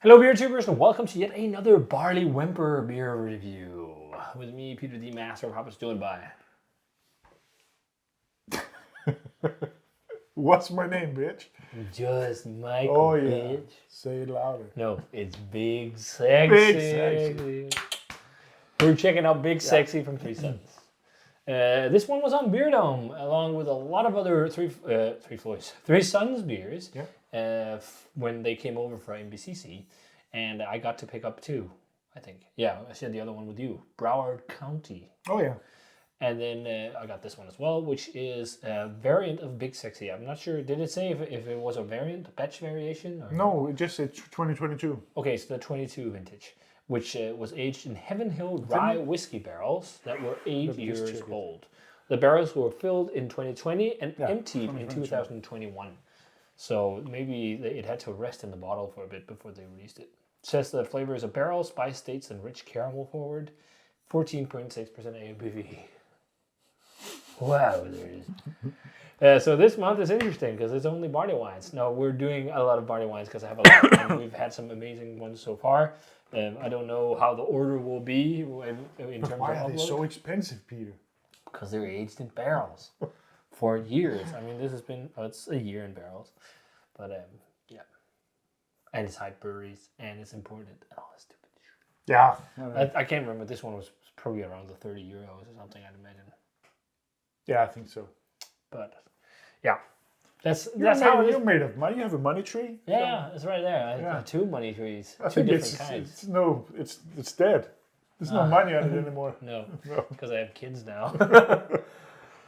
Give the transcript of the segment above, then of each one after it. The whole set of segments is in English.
Hello, beer tubers, and welcome to yet another Barley Whimper beer review. With me, Peter D. Master of Hoppers doing by. What's my name, bitch? Just Michael, Oh, yeah. bitch. Say it louder. No, it's Big Sexy. Big Sexy. We're checking out Big Sexy from Three Sons. This one was on Beer Dome, along with a lot of other Three Sons beers. Yeah. When they came over for MBCC, and I got to pick up two, I think. Yeah, I shared the other one with you, Broward County. Oh, yeah. And then I got this one as well, which is a variant of Big Sexy. I'm not sure, did it say if it was a variant, a batch variation? Or? No, it just said 2022. Okay, so the 22 vintage, which was aged in Heaven Hill rye whiskey barrels that were 8 years old. The barrels were filled in 2020 and emptied in 2021. So maybe it had to rest in the bottle for a bit before they released it. It says the flavor is a barrel, spice states, and rich caramel forward. 14.6% ABV. Wow, there it is. So this month is interesting because it's only barley wines. Now, we're doing a lot of barley wines because I have a lot, and we've had some amazing ones so far. I don't know how the order will be in terms of Why are they upload. so expensive, Peter? Because they're aged in barrels for years. I mean, this has been, it's a year in barrels. But yeah. And it's high breweries and it's imported and all that stupid shit. Yeah. I can't remember. This one was probably around the 30 euros or something, I'd imagine. Yeah, I think so. But yeah. That's You're how it is. You're made of money. You have a money tree? Yeah, it's right there. I have two money trees. I Two think different kinds. it's dead. There's no money on it anymore. No, because I have kids now.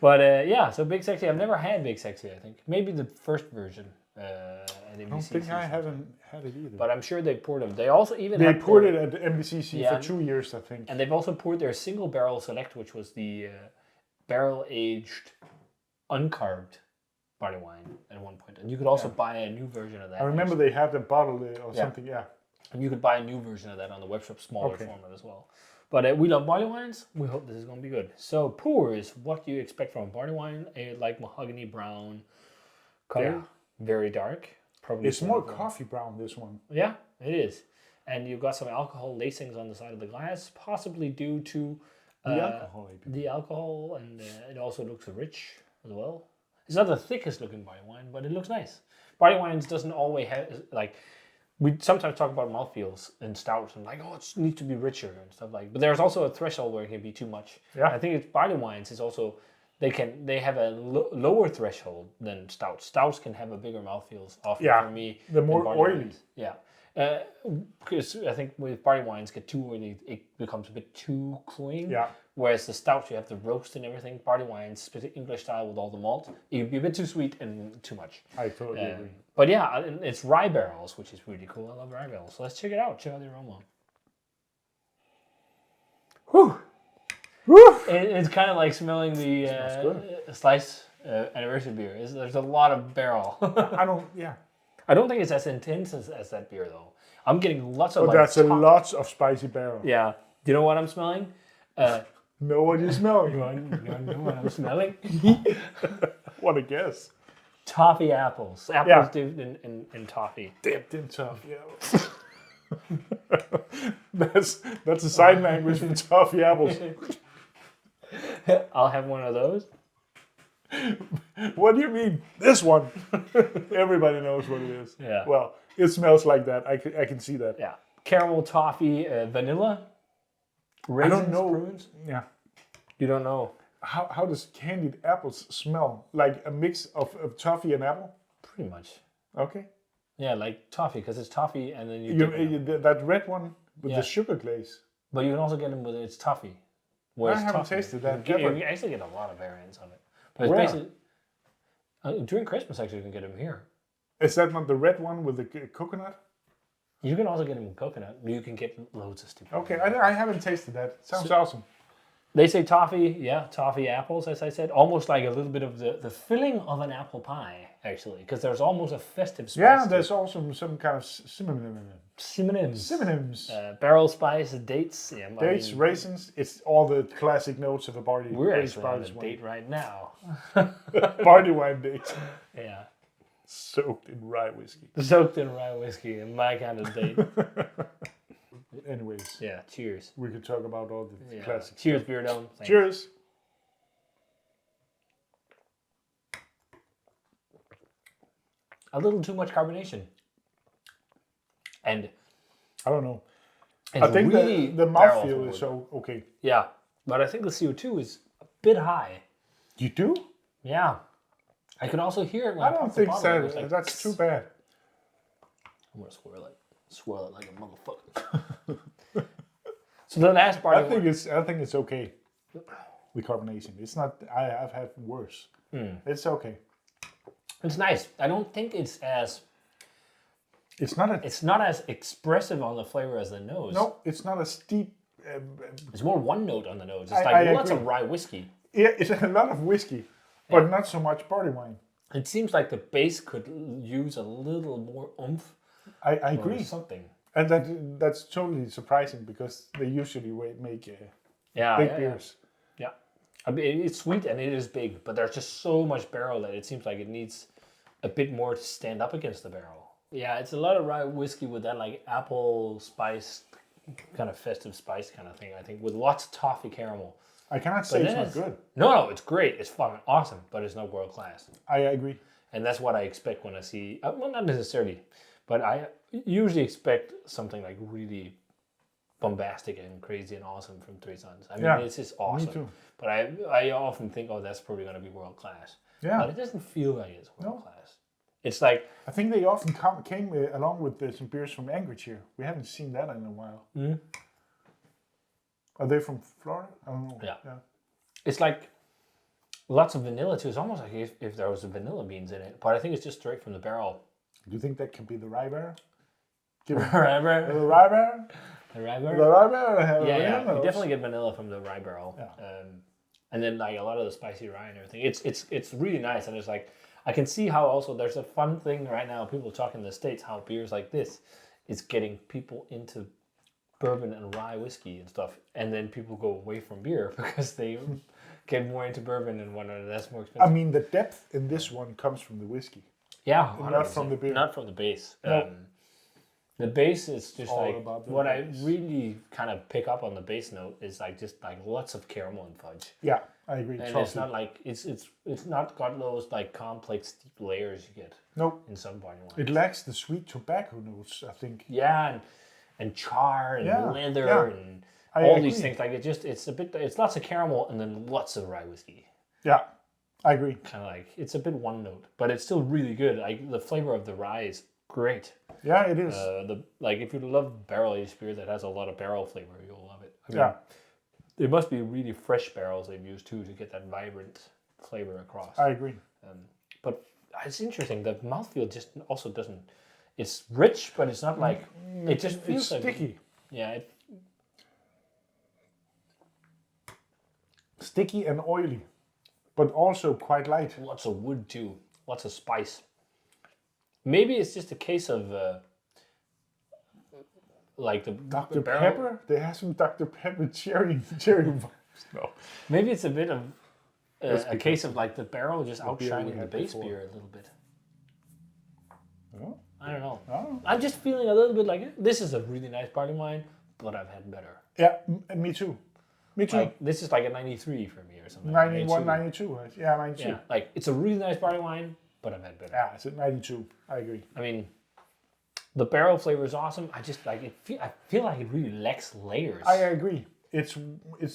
But yeah, so Big Sexy. I've never had Big Sexy, I think. Maybe the first version. At I don't think I haven't had it either. But I'm sure they poured them. They also even They had poured it at the MBCC Yeah. for 2 years, I think. And they've also poured their single barrel select, which was the barrel aged, uncarved barley wine at one point. And you could also buy a new version of that. I remember they had a bottle or something, And you could buy a new version of that on the webshop, smaller format as well. But we love barley wines. We hope this is going to be good. So pours, what do you expect from a barley wine? Like mahogany brown color, very dark. Probably It's more coffee brown, this one. Yeah, it is. And you've got some alcohol lacings on the side of the glass, possibly due to the alcohol, and it also looks rich as well. It's not the thickest looking barley wine, but it looks nice. Barley wines doesn't always have, like, we sometimes talk about mouthfeels and stouts and like, oh, it needs to be richer and stuff like. But there's also a threshold where it can be too much. Yeah. I think it's barley wines is also they have a lower threshold than stouts. Stouts can have a bigger mouthfeels often for me. They're more than barley oily. wines. Yeah. Because I think with barley wines get too oily, it becomes a bit too cloying. Yeah. Whereas the stouts, you have the roast and everything. Barley wines, especially English style with all the malt, it can be a bit too sweet and too much. I totally agree. But yeah, it's rye barrels, which is really cool. I love rye barrels. So let's check it out. Check out the aroma. Whew. It's kind of like smelling the slice anniversary beer. There's a lot of barrel. I don't think it's as intense as that beer though. I'm getting lots of. But that's a lot of spicy barrel. Yeah. Do you know what I'm smelling? Know what you smell? You want to know what I'm smelling? What a guess. Toffee apples. Apples dipped in toffee. Dipped in toffee apples. That's a sign language for toffee apples. I'll have one of those. What do you mean? This one. Everybody knows what it is. Yeah. Well, it smells like that. I can see that. Yeah. Caramel, toffee, vanilla. Raisins, I don't know. prunes. Yeah. You don't know. How does candied apples smell? Like a mix of toffee and apple? Pretty much. Okay. Yeah, like toffee, because it's toffee and then That red one with the sugar glaze. But you can also get them with it's toffee. I haven't tasted that. You actually get a lot of variants of it. But it's basically during Christmas actually you can get them here. Is that not the red one with the coconut? You can also get them with coconut. You can get loads of stupid. Okay, I haven't tasted that. Sounds awesome. They say toffee, toffee apples, as I said. Almost like a little bit of the filling of an apple pie, actually. Because there's almost a festive spice. Yeah, there's also some kind of synonyms. Barrel spice, dates. Yeah, dates, raisins. It's all the classic notes of a barley. We're actually on a date right now. Barley wine date. Yeah. Soaked in rye whiskey. Soaked in rye whiskey, and my kind of date. Anyways. Yeah, cheers. We could talk about all the classics. Cheers, Beer Dome. Thanks. Cheers. A little too much carbonation. And I don't know. I think really the mouthfeel is so okay. Yeah, but I think the CO2 is a bit high. You do? Yeah. I could also hear it when I don't think so. Like, that's too bad. I'm going to swirl it like a motherfucker. So the last part I think it's okay. The carbonation. It's not. I've had worse. It's okay. It's nice. I don't think it's as. It's not as expressive on the flavor as the nose. No, it's not a steep. It's more one note on the nose. It's like lots of rye whiskey. Yeah, it's a lot of whiskey, but not so much barley wine. It seems like the base could use a little more oomph. I agree. Something. And that's totally surprising because they usually make big beers. Yeah. I mean, it's sweet and it is big, but there's just so much barrel that it seems like it needs a bit more to stand up against the barrel. Yeah, it's a lot of rye whiskey with that like apple spice, kind of festive spice kind of thing, I think, with lots of toffee caramel. I cannot say it's not good. No, it's great. It's fucking awesome, but it's not world class. I agree. And that's what I expect when I see, well, not necessarily, but I usually expect something like really bombastic and crazy and awesome from Three Sons. I mean, it's just awesome. Me too. But I often think, oh, that's probably going to be world class. Yeah. But it doesn't feel like it's world class. It's like... I think they often came along with some beers from Anchorage here. We haven't seen that in a while. Mm. Are they from Florida? I don't know. Yeah. It's like lots of vanilla too. It's almost like if there was vanilla beans in it. But I think it's just straight from the barrel. Do you think that can be the rye barrel? The rye barrel? The rye barrel? The rye barrel? The rye barrel? Yeah. You definitely get vanilla from the rye barrel. Yeah. And then like a lot of the spicy rye and everything. It's really nice. And it's like, I can see how also there's a fun thing right now. People talk in the States how beers like this is getting people into bourbon and rye whiskey and stuff. And then people go away from beer because they get more into bourbon and whatnot. That's more expensive. I mean, the depth in this one comes from the whiskey. Yeah. 100%. Not from the beer. Not from the base. No. The base is just all like about the what base. I really kind of pick up on the base note is like just like lots of caramel and fudge. Yeah, I agree. And it's not like it's not got those like complex deep layers you get. Nope. In some barley wines. It lacks the sweet tobacco notes, I think. Yeah, and char and leather and I all agree. these things. Like it's lots of caramel and then lots of rye whiskey. Yeah, I agree. Kind of like it's a bit one note, but it's still really good. Like the flavor of the rye is great. Yeah, it is. If you love barrel aged beer that has a lot of barrel flavor, you'll love it. I mean, it must be really fresh barrels they've used too to get that vibrant flavor across. I agree. But it's interesting. The mouthfeel just also doesn't. It's rich, but it's not like it just feels it's like sticky. Yeah. Sticky and oily, but also quite light. Lots of wood too. Lots of spice. Maybe it's just a case of like the Dr. barrel. Pepper? They have some Dr. Pepper cherry vibes. No. Maybe it's a bit of a case of like the barrel just outshining the base before. beer a little bit. Oh. I don't know. Oh. I'm just feeling a little bit like this is a really nice barley wine, but I've had better. Yeah, me too. Me too. Like, this is like a 93 for me or something. 91, 92. Yeah, 92. Yeah, like it's a really nice barley wine, but I've had better. Yeah, it's at 92. I agree. I mean, the barrel flavor is awesome. I just like it. I feel like it really lacks layers. I agree. It's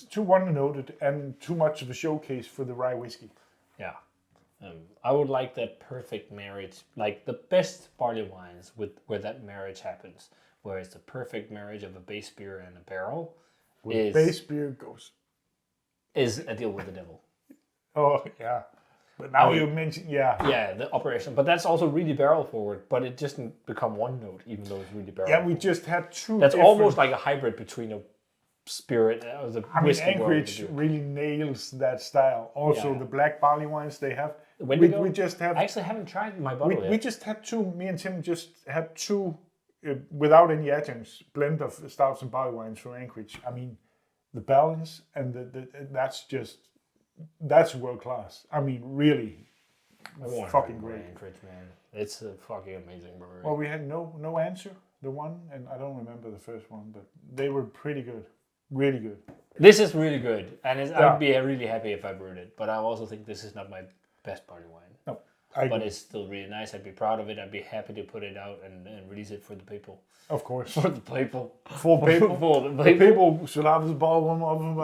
too one-noted and too much of a showcase for the rye whiskey. Yeah. I would like that perfect marriage, like the best barley wines where that marriage happens, where it's the perfect marriage of a base beer and a barrel. Where base beer goes. Is a deal with the devil. Oh, yeah. But now you mention, Yeah, the operation. But that's also really barrel forward, but it doesn't become one note, even though it's really barrel Yeah, we forward. just had two That's different... almost like a hybrid between a spirit and the whiskey. Anchorage really nails that style. Also, the black barley wines they have. We just have... I actually haven't tried my bottle yet. We just had two, me and Tim just had two, without any adjuncts, blend of stouts and barley wines from Anchorage. I mean, the balance and that's world class. I mean, really fucking great. Anchorage, man. It's a fucking amazing brewery. Well, we had no answer, the one, and I don't remember the first one, but they were pretty good. Really good. This is really good, and I'd be really happy if I brewed it, but I also think this is not my best barley wine. No, but it's still really nice. I'd be proud of it. I'd be happy to put it out and release it for the people. Of course. For the people. For people. For the people. The people should have this ballroom of them.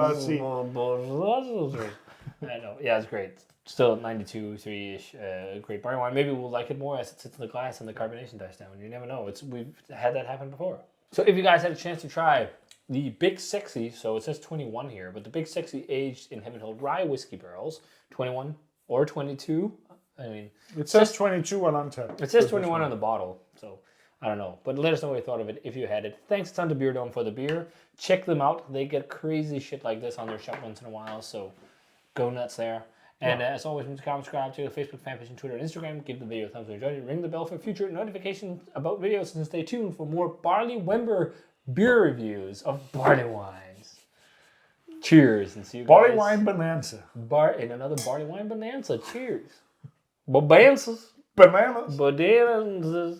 I know. Yeah, it's great. Still 92, 3-ish, great barley wine. Maybe we'll like it more as it sits in the glass and the carbonation dies down. You never know. We've had that happen before. So if you guys had a chance to try the Big Sxxxy, so it says 21 here, but the Big Sxxxy aged in Heaven Hill rye whiskey barrels, 21 or 22. I mean, it says 22 on Untappd. It says 21 on the bottle, so I don't know. But let us know what you thought of it if you had it. Thanks a ton to Beer Dome for the beer. Check them out. They get crazy shit like this on their shop once in a while, so go nuts there. And as always, remember to comment, subscribe to the Facebook fan page and Twitter and Instagram. Give the video a thumbs up if you enjoyed it. Ring the bell for future notifications about videos and stay tuned for more Barley Wember beer reviews of barley wines. Cheers and see you guys. Barley wine bonanza. In another barley wine bonanza. Cheers. Bonanzas. Bananas. Bonanzas.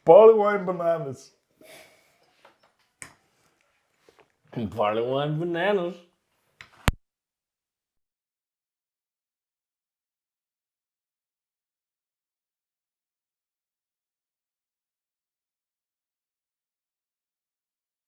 Barley wine bananas. Barley wine bananas.